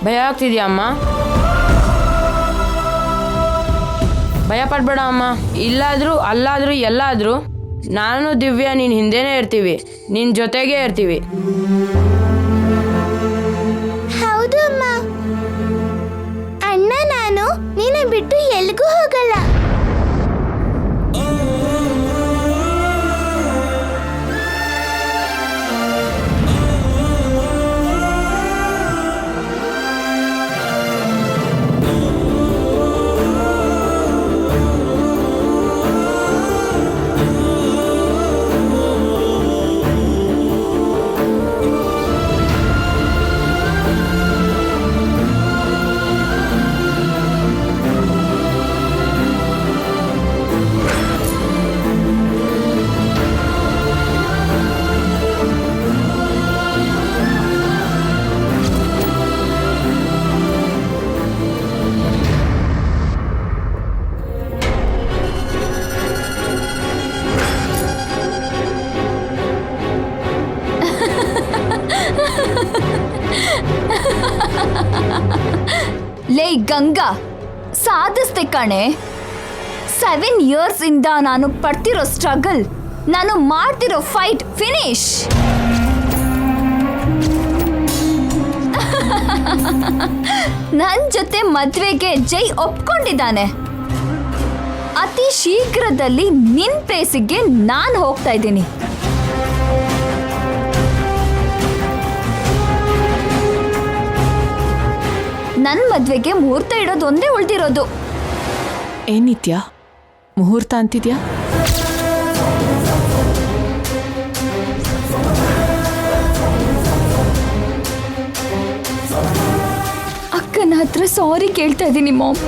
ಭಯ ಆಗ್ತಿದ್ಯಾ ಅಮ್ಮ? ಭಯ ಪಡ್ಬೇಡ ಅಮ್ಮ. ಇಲ್ಲಾದರೂ ಅಲ್ಲಾದರೂ ಎಲ್ಲಾದರೂ ನಾನು ದಿವ್ಯಾ ನಿನ್ನ ಹಿಂದೆನೇ ಇರ್ತೀವಿ, ನಿನ್ನ ಜೊತೆಗೇ ಇರ್ತೀವಿ. ಹೌದು ಅಮ್ಮ. ಅಣ್ಣ ನಾನು ನಿನ್ನ ಬಿಟ್ಟು ಎಲ್ಲಿಗೂ ಹೋಗಲ್ಲ. ಲೇ ಗಂಗಾ, ಸಾಧಿಸ್ದೆ ಕಣೆ. 7 years ಇಂದ ನಾನು ಪಡ್ತಿರೋ ಸ್ಟ್ರಗಲ್, ನಾನು ಮಾಡ್ತಿರೋ ಫೈಟ್ ಫಿನಿಶ್. ನನ್ ಜೊತೆ ಮದ್ವೆಗೆ ಜೈ ಒಪ್ಕೊಂಡಿದ್ದಾನೆ. ಅತಿ ಶೀಘ್ರದಲ್ಲಿ ನಿನ್ ಪ್ಲೇಸಿಗೆ ನಾನು ಹೋಗ್ತಾ ಇದ್ದೀನಿ. ನನ್ನ ಮದ್ವೆಗೆ ಮುಹೂರ್ತ ಇಡೋದು ಒಂದೇ ಉಳಿದಿರೋದು. ಏನ್ ನಿತ್ಯ, ಮುಹೂರ್ತ ಅಂತಿದ್ಯಾ? ಅಕ್ಕನ ಹತ್ರ ಸಾರಿ ಕೇಳ್ತಾ ಇದ್ದೀನಿ ಮಾಮ್.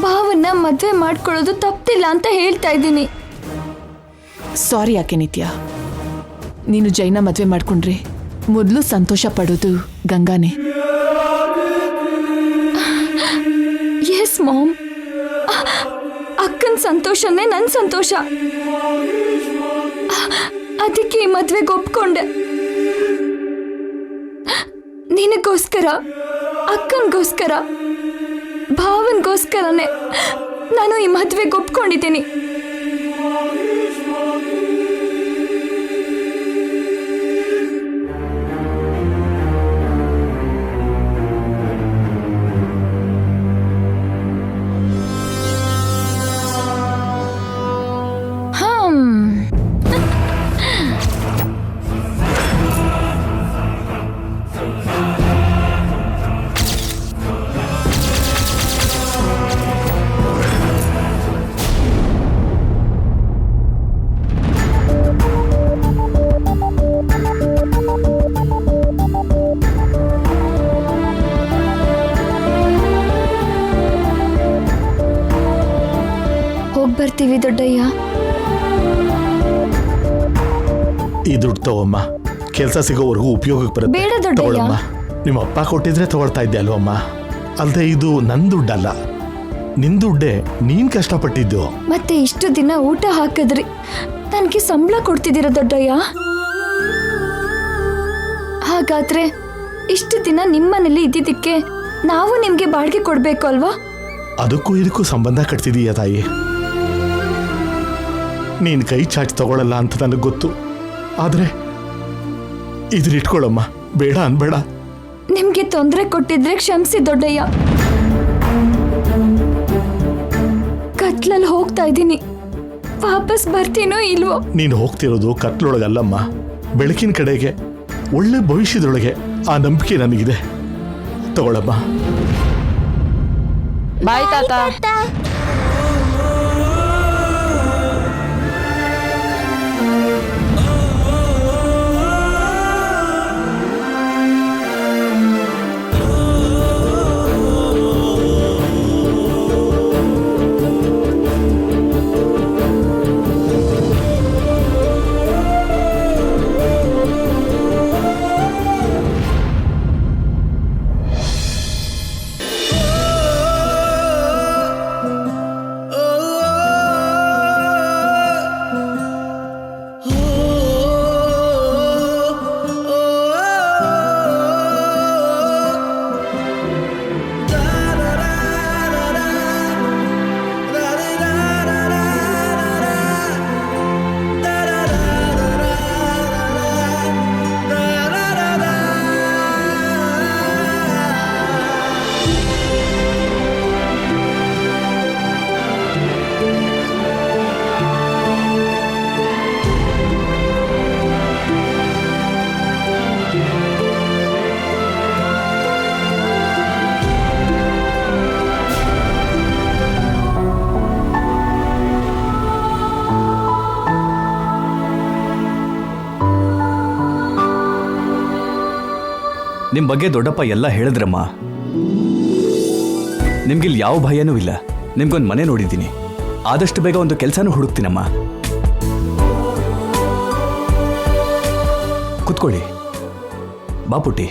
ಭಾವನ್ನ ಮದ್ವೆ ಮಾಡ್ಕೊಳ್ಳೋದು ತಪ್ಪಿಲ್ಲ ಅಂತ ಹೇಳ್ತಾ ಇದ್ದೀನಿ. ಸಾರಿ ಯಾಕೆ ನಿತ್ಯ? ನೀನು ಜೈನ ಮದ್ವೆ ಮಾಡ್ಕೊಂಡ್ರೆ ಮೊದಲು ಸಂತೋಷ ಪಡೋದು ಗಂಗಾನೇ. ಎಸ್ ಮಾಮ್, ಅಕ್ಕನ ಸಂತೋಷನೇ ನನ್ನ ಸಂತೋಷ. ಅದಕ್ಕೆ ಈ ಮದ್ವೆಗೆ ಒಪ್ಕೊಂಡೆ. ನಿನಗೋಸ್ಕರ, ಅಕ್ಕನಿಗೋಸ್ಕರ, ಭಾವನ್ಗೋಸ್ಕರನೇ ನಾನು ಈ ಮದ್ವೆಗೆ ಒಪ್ಕೊಂಡಿದ್ದೀನಿ. ಬರ್ತೀವಿ ದೊಡ್ಡಯ್ಯ. ಈ ದುಡ್ಡು ತಗೋಮ್ಮ, ಕೆಲಸ ಸಿಗೋವರೆಗೂ ಉಪಯೋಗಕ್ಕೆ ಬರುತ್ತೆ. ಬೇಡ ದೊಡ್ಡಯ್ಯ. ನಿಮ್ಮ ಅಪ್ಪ ಕೊಟ್ಟಿದ್ರೆ ತಗೊಳ್ತಾ ಇದ್ದೆ ಅಲ್ವಮ್ಮ? ಅಲ್ಲದೆ ಇದು ನನ್ನ ದುಡ್ಡಲ್ಲ, ನಿನ್ ದುಡ್ಡೇ, ನೀನ್ ಕಷ್ಟಪಟ್ಟಿದ್ದು. ಮತ್ತೆ ಇಷ್ಟು ದಿನ ಊಟ ಹಾಕಿದ್ರಿ, ನನಗೆ ಸಂಬಳ ಕೊಡ್ತಿದ್ದೀರ ದೊಡ್ಡಯ್ಯ. ಹಾಗಾದ್ರೆ ಇಷ್ಟು ದಿನ ನಿಮ್ಮನೇಲಿ ಇದ್ದಿದ್ದಕ್ಕೆ ನಾವು ನಿಮ್ಗೆ ಬಾಡಿಗೆ ಕೊಡ್ಬೇಕು ಅಲ್ವಾ? ಅದಕ್ಕೂ ಇದಕ್ಕೂ ಸಂಬಂಧ ಕಟ್ತಿದೀಯ ತಾಯಿ. ನೀನ್ ಕೈ ಚಾಚಿ ತಗೊಳ್ಳಲ್ಲ ಅಂತ ನನಗೆ ಗೊತ್ತು. ಆದ್ರೆ ಇಟ್ಕೊಳ್ಳಮ್ಮ, ಬೇಡ ಅನ್ಬೇಡ. ನಿಮ್ಗೆ ತೊಂದರೆ ಕೊಟ್ಟಿದ್ರೆ ಕ್ಷಮಿಸಿ ದೊಡ್ಡಯ್ಯ. ಕತ್ಲಲ್ಲಿ ಹೋಗ್ತಾ ಇದ್ದೀನಿ, ವಾಪಸ್ ಬರ್ತೀನೋ ಇಲ್ವೋ? ನೀನು ಹೋಗ್ತಿರೋದು ಕತ್ಲೊಳಗಲ್ಲಮ್ಮ, ಬೆಳಕಿನ ಕಡೆಗೆ, ಒಳ್ಳೆ ಭವಿಷ್ಯದೊಳಗೆ. ಆ ನಂಬಿಕೆ ನನಗಿದೆ. ತಗೊಳ್ಳಮ್ಮ. ಬಾಯ್ ತಾತ. ನಿಮ್ಮ ಬಗ್ಗೆ ದೊಡ್ಡಪ್ಪ ಎಲ್ಲ ಹೇಳಿದ್ರಮ್ಮ. ನಿಮ್ಗಿಲ್ಲಿ ಯಾವ ಭಯನೂ ಇಲ್ಲ. ನಿಮ್ಗೊಂದು ಮನೆ ನೋಡಿದ್ದೀನಿ. ಆದಷ್ಟು ಬೇಗ ಒಂದು ಕೆಲಸನೂ ಹುಡುಕ್ತೀನಮ್ಮ. ಕುತ್ಕೊಳ್ಳಿ. ಬಾಪುಟ್ಟಿ.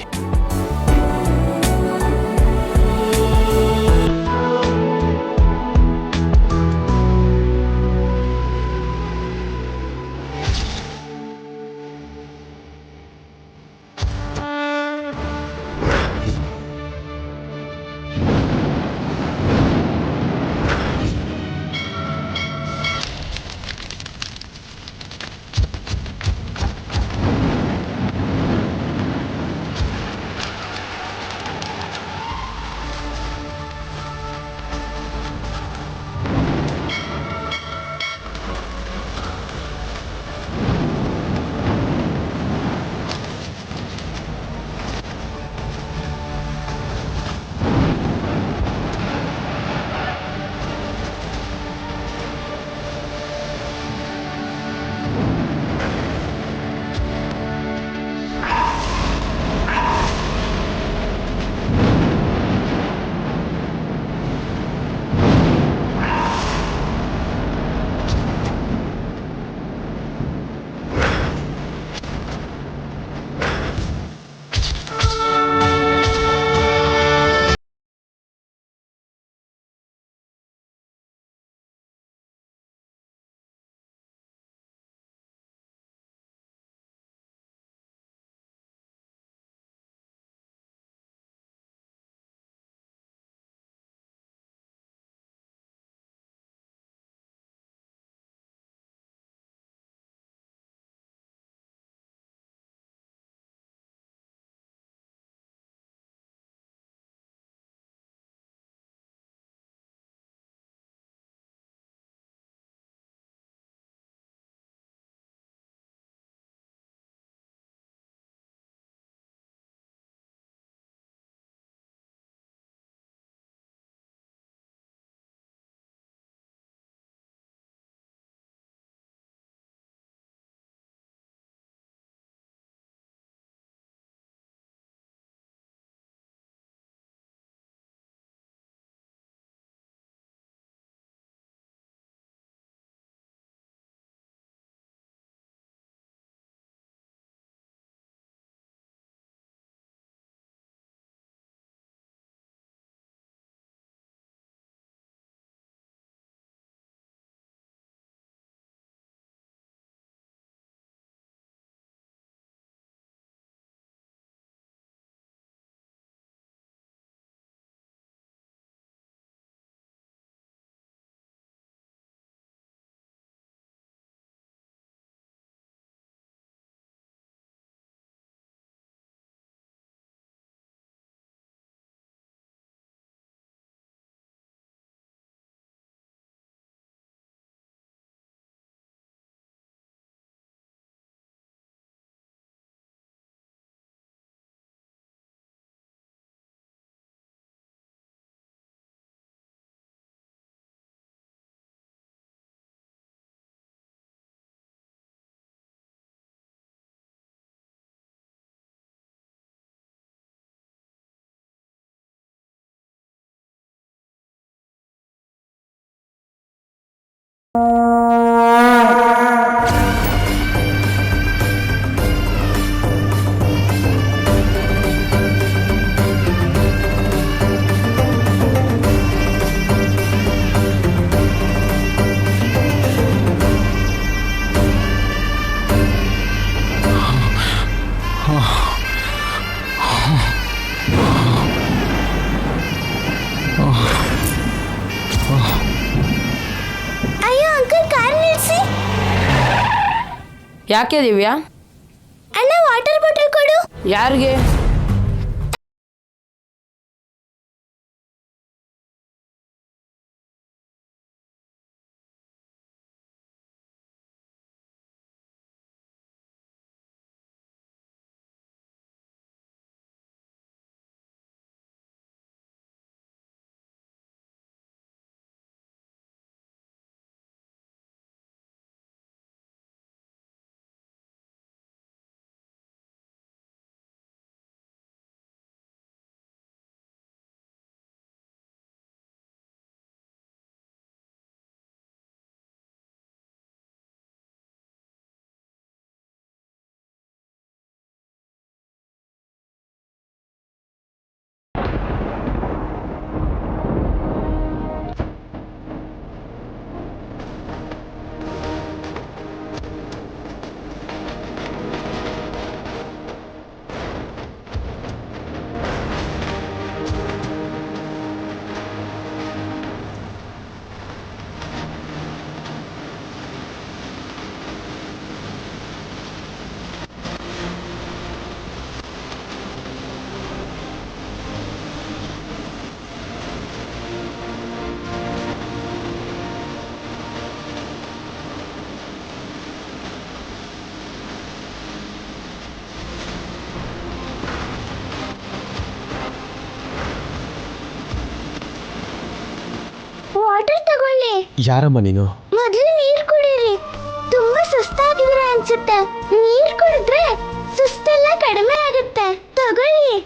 ಅಯ್ಯೋ ಅಂಕಲ್, ಕಾರ್ ನಿಲ್ಸಿ. ಯಾಕೆ ದಿವ್ಯಾ? ಅಣ್ಣ, ವಾಟರ್ ಬಾಟಲ್ ಕೊಡು. ಯಾರಿಗೆ? ಯಾರಮ್ಮ ನೀನು? ಮೊದಲು ನೀರು ಕುಡೀರಿ. ತುಂಬಾ ಸುಸ್ತಾಗಿದ್ರೆ ಅನ್ಸುತ್ತೆ. ನೀರು ಕುಡಿದ್ರೆ ಸುಸ್ತೆಲ್ಲ ಕಡಿಮೆ ಆಗುತ್ತೆ. ತಗೊಳ್ಳಿ.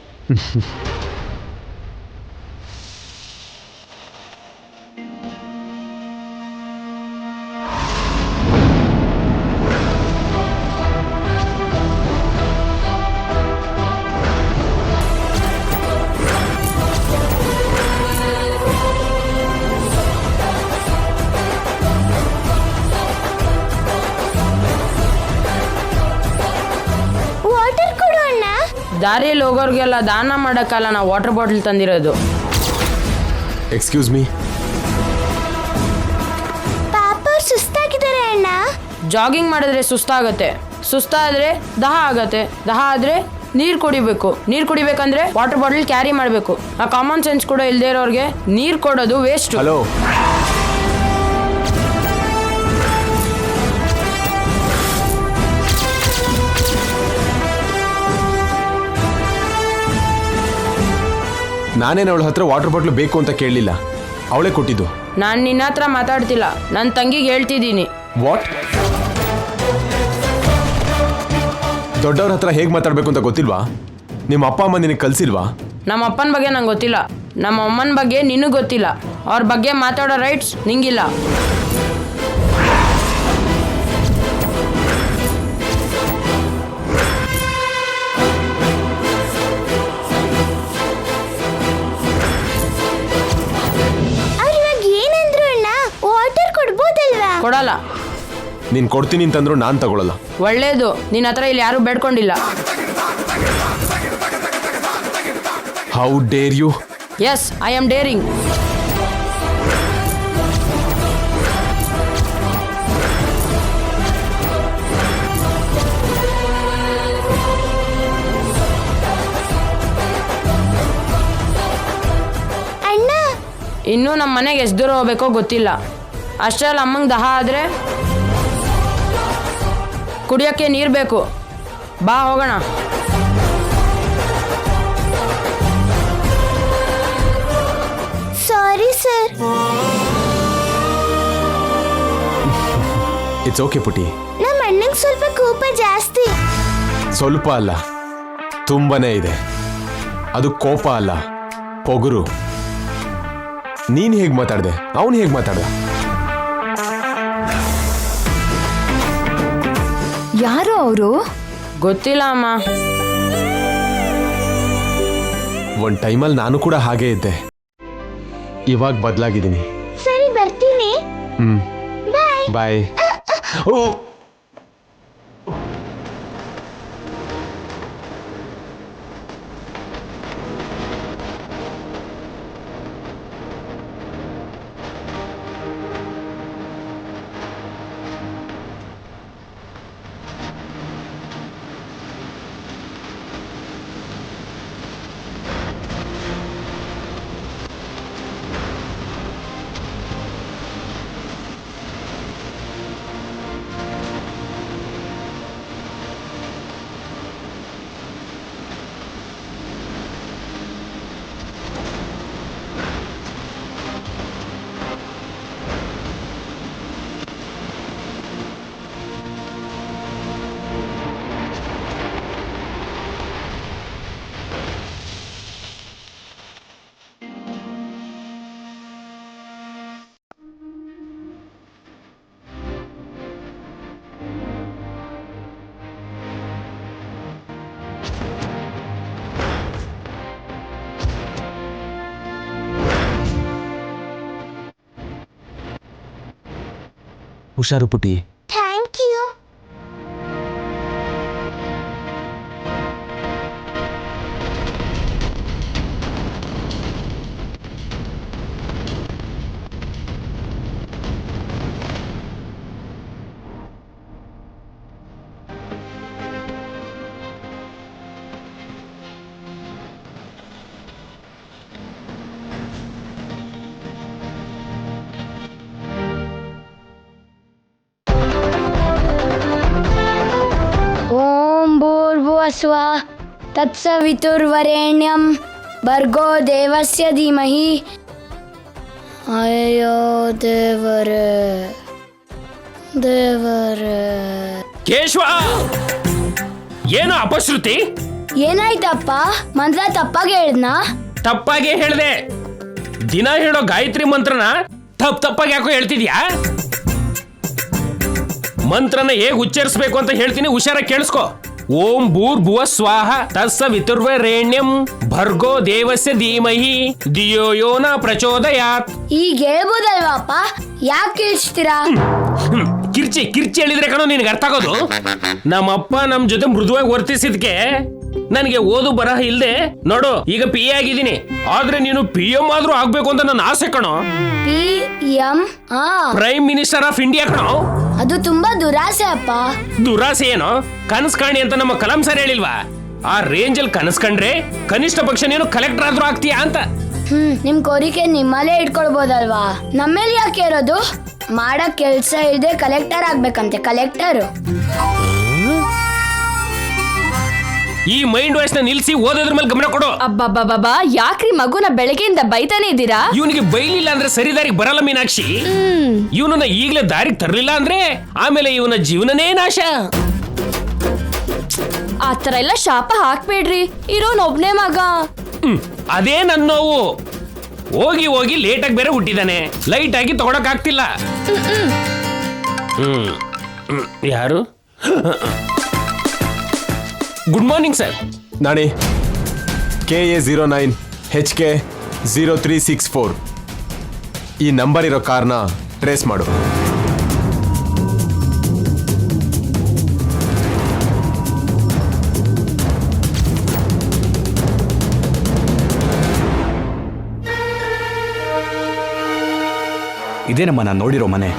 ವಾಟರ್ ಕೊಡು ಅಣ್ಣ. ದಾರಿಯಲ್ಲಿ ಹೋಗೋರ್ಗೆಲ್ಲ ದಾನ ಮಾಡೋಕ್ಕಲ್ಲ ನಾವು ವಾಟರ್ ಬಾಟಲ್ ತಂದಿರೋದು. Excuse me. ಪಾಪ ಅವ್ರು ಸುಸ್ತಾಗಿದ್ದಾರೆ ಅಣ್ಣ. ಜಾಗಿಂಗ್ ಮಾಡಿದ್ರೆ ಸುಸ್ತಾಗತ್ತೆ, ಸುಸ್ತಾದ್ರೆ ದಹ ಆಗತ್ತೆ, ದಹ ಆದ್ರೆ ನೀರು ಕುಡಿಬೇಕು, ನೀರು ಕುಡಿಬೇಕಂದ್ರೆ ವಾಟರ್ ಬಾಟಲ್ ಕ್ಯಾರಿ ಮಾಡಬೇಕು. ಆ ಕಾಮನ್ ಸೆನ್ಸ್ ಕೂಡ ಇಲ್ಲದೆ ಇರೋರಿಗೆ ನೀರು ಕೊಡೋದು ವೇಸ್ಟ್. ಹಲೋ, ನಾನೇನು ಅವಳ ಹತ್ರ ವಾಟರ್ ಬಾಟ್ಲು ಬೇಕು ಅಂತ ಕೇಳಲಿಲ್ಲ, ಅವಳೇ ಕೊಟ್ಟಿದ್ದು. ನಾನು ನಿನ್ನ ಹತ್ರ ಮಾತಾಡ್ತಿಲ್ಲ, ನನ್ನ ತಂಗಿಗೆ ಹೇಳ್ತಿದ್ದೀನಿ. ವಾಟ್? ದೊಡ್ಡವ್ರ ಹತ್ರ ಹೇಗೆ ಮಾತಾಡಬೇಕು ಅಂತ ಗೊತ್ತಿಲ್ವಾ? ನಿಮ್ಮ ಅಪ್ಪ ಅಮ್ಮ ನಿನಗೆ ಕಲಿಸಿಲ್ವಾ? ನಮ್ಮ ಅಪ್ಪನ ಬಗ್ಗೆ ನಂಗೆ ಗೊತ್ತಿಲ್ಲ, ನಮ್ಮ ಅಮ್ಮನ ಬಗ್ಗೆ ನಿನಗೆ ಗೊತ್ತಿಲ್ಲ. ಅವ್ರ ಬಗ್ಗೆ ಮಾತಾಡೋ ರೈಟ್ಸ್ ನಿಂಗಿಲ್ಲ. ಅವ್ರು ಇವಾಗ ಏನಂದ್ರು ಅಣ್ಣ? ವಾಟರ್ ಕೊಡ್ಬೋದಲ್ವಾ? ಕೊಡಲ್ಲ. ನೀನು ಕೊಡ್ತೀನಿ ಅಂತಂದ್ರು ನಾನು ತಗೊಳ್ಳಲ್ಲ. ಒಳ್ಳೇದು, ನಿನ್ನ ಹತ್ರ ಇಲ್ಲಿ ಯಾರೂ ಬೇಡ್ಕೊಂಡಿಲ್ಲ. How dare you? Yes, I am daring. ಅಣ್ಣ, ಇನ್ನೂ ನಮ್ಮ ಮನೆಗೆ ಎಷ್ಟು ದೂರ ಹೋಗ್ಬೇಕೋ ಗೊತ್ತಿಲ್ಲ. ಅಷ್ಟರಲ್ಲಿ ಅಮ್ಮಂಗೆ ದಹ ಆದರೆ ಕುಡಿಯೋಕ್ಕೆ ನೀರು ಬೇಕು. ಬಾ ಹೋಗೋಣ. Sorry sir. ಇಟ್ಸ್ ಓಕೆ ಪುಟಿ. ನಮ್ಮ ಅಣ್ಣಂಗೆ ಸ್ವಲ್ಪ ಕೋಪ ಜಾಸ್ತಿ. ಸ್ವಲ್ಪ ಅಲ್ಲ, ತುಂಬಾನೇ ಇದೆ. ಅದು ಕೋಪ ಅಲ್ಲ, ಪೊಗುರು. ನೀನು ಹೇಗೆ ಮಾತಾಡ್ದೆ, ಅವನು ಹೇಗೆ ಮಾತಾಡ್ದ? ಯಾರು ಅವರು? ಗೊತ್ತಿಲ್ಲ ಅಮ್ಮ. ಒಂದು ಟೈಮಲ್ಲಿ ನಾನು ಕೂಡ ಹಾಗೇ ಇದ್ದೆ, ಇವಾಗ ಬದಲಾಗಿದ್ದೀನಿ. ಸರಿ, ಬರ್ತೀನಿ. ಬಾಯ್. ಬಾಯ್. ಓ, ಹುಷಾರು ಪುಟಿ. Thank you. स्वः तत्सवितुर्वरेण्यं भर्गो देवस्य धीमहि ಅಯ್ಯೋ ದೇವರೇ ದೇವರೇ. ಕೇಶವ, ಏನು ಅಪಶ್ರುತಿ? ಏನಾಯ್ತಪ್ಪ? ಮಂತ್ರ ತಪ್ಪಾಗಿ ಹೇಳಿದ್ನಾ? ತಪ್ಪಾಗೆ ಹೇಳ್ದೆ. ದಿನ ಹೇಳೋ ಗಾಯತ್ರಿ ಮಂತ್ರನ ತಪ್ಪಾಗಿ ಯಾಕೋ ಹೇಳ್ತಿದ್ಯಾ? ಮಂತ್ರನ ಹೇಗೆ ಉಚ್ಚರಿಸಬೇಕು ಅಂತ ಹೇಳ್ತೀನಿ, ಹುಷಾರಾಗಿ ಕೇಳಿಸ್ಕೊ. ಓಂ ಭೂರ್ಭುವ ಸ್ವಾಹ ತತ್ಸವಿತುರ್ವರೆಣ್ಯಂ ಭರ್ಗೋ ದೇವಸ್ಯ ಧೀಮಹಿ ಧಿಯೋ ಯೋ ನ ಪ್ರಚೋದಯಾತ್. ಈಗ ಹೇಳ್ಬೋದಲ್ವಾ ಅಪ್ಪ? ಯಾಕೆ ಕೇಳಿಸ್ತೀರಾ? ಕಿರ್ಚಿ ಹೇಳಿದ್ರೆ ಕಣೋ ನಿನಗೆ ಅರ್ಥ ಆಗೋದು. ನಮ್ಮಪ್ಪ ನಮ್ ಜೊತೆ ಮೃದುವಾಗಿ ವರ್ತಿಸಿದ್ಕೆ ನನಗೆ ಓದು ಬರಹ ಇಲ್ದೆ ನೋಡು ಈಗ ಪಿ ಎ ಆಗಿದ್ದೀನಿ. ಆದ್ರೆ ನೀನು PM ಆದ್ರೂ ಆಗ್ಬೇಕು ಅಂತ ನನ್ನ ಆಸೆ ಕಣೋ. PM? Prime minister of India ಕಣೋ. ಅದು ತುಂಬಾ ದುರಾಸೆ ಅಪ್ಪ. ದುರಾಸೆ ಏನೋ? ಕನಸು ಕಾಣಿ ಅಂತ ನಮ್ಮ ಕಲಾಂ ಸರ್ ಹೇಳಿಲ್ವಾ? ಆ ರೇಂಜ್ ಅಲ್ಲಿ ಕನಸು ಕಂಡ್ರೆ ಕನಿಷ್ಠ ಪಕ್ಷ ನೀನು ಕಲೆಕ್ಟರ್ ಆದ್ರೂ ಆಗ್ತೀಯಾ ಅಂತ. ನಿಮ್ ಕೋರಿಕೆ ನಿಮ್ಮಲ್ಲೇ ಇಟ್ಕೊಳ್ಬೋದಲ್ವಾ? ನಮ್ಮೇಲೆ ಯಾಕೆ ಇರೋದು? ಮಾಡಕ್ ಕೆಲ್ಸ ಇಲ್ಲದೆ ಕಲೆಕ್ಟರ್ ಆಗ್ಬೇಕಂತೆ. ಕಲೆಕ್ಟರ್ ಈ ಮೈಂಡ್ ವಾಯ್ಸ್ ನ ನಿಲ್ಸಿ ಓದೋದ್ರ ಮೇಲೆ ಗಮನ ಕೊಡು. ಅಬ್ಬಬ್ಬಬ್ಬಾ, ಯಾಕ್ರಿ ಮಗುನ ಬೆಳಗ್ಗೆಯಿಂದ ಬೈತಾನೆ ಇದ್ದೀರಾ? ಇವನಿಗೆ ಬೈಲಿಲ್ಲ ಅಂದ್ರೆ ಸರಿ ದಾರಿಗೆ ಬರಲ್ಲ ಮೀನಾಕ್ಷಿ. ಇವನನ್ನ ಈಗಲೇ ದಾರಿಗೆ ತರಲಿಲ್ಲ ಅಂದ್ರೆ ಆಮೇಲೆ ಇವನ ಜೀವನನೇ ನಾಶ. ಆತರ ಎಲ್ಲ ಶಾಪ ಹಾಕ್ಬೇಡ್ರಿ, ಇರೋನ್ ಒಬ್ನೇ ಮಗ. ಅದೇ ನನ್ನ ನೋವು. ಹೋಗಿ ಲೇಟ್ ಆಗಿ ಬೇರೆ ಹುಟ್ಟಿದಾನೆ, ಲೈಟ್ ಆಗಿ ತಗೊಳಕ್ ಆಗ್ತಿಲ್ಲ. ಯಾರು? Good morning sir. Nani KA09 HK 0364 ಈ ನಂಬರ್ ಇರೋ ಕಾರ್ನ ಟ್ರೇಸ್ ಮಾಡು. ಇದೇನಮ್ಮ ನಾನು ನೋಡಿರೋ ಮನೆ.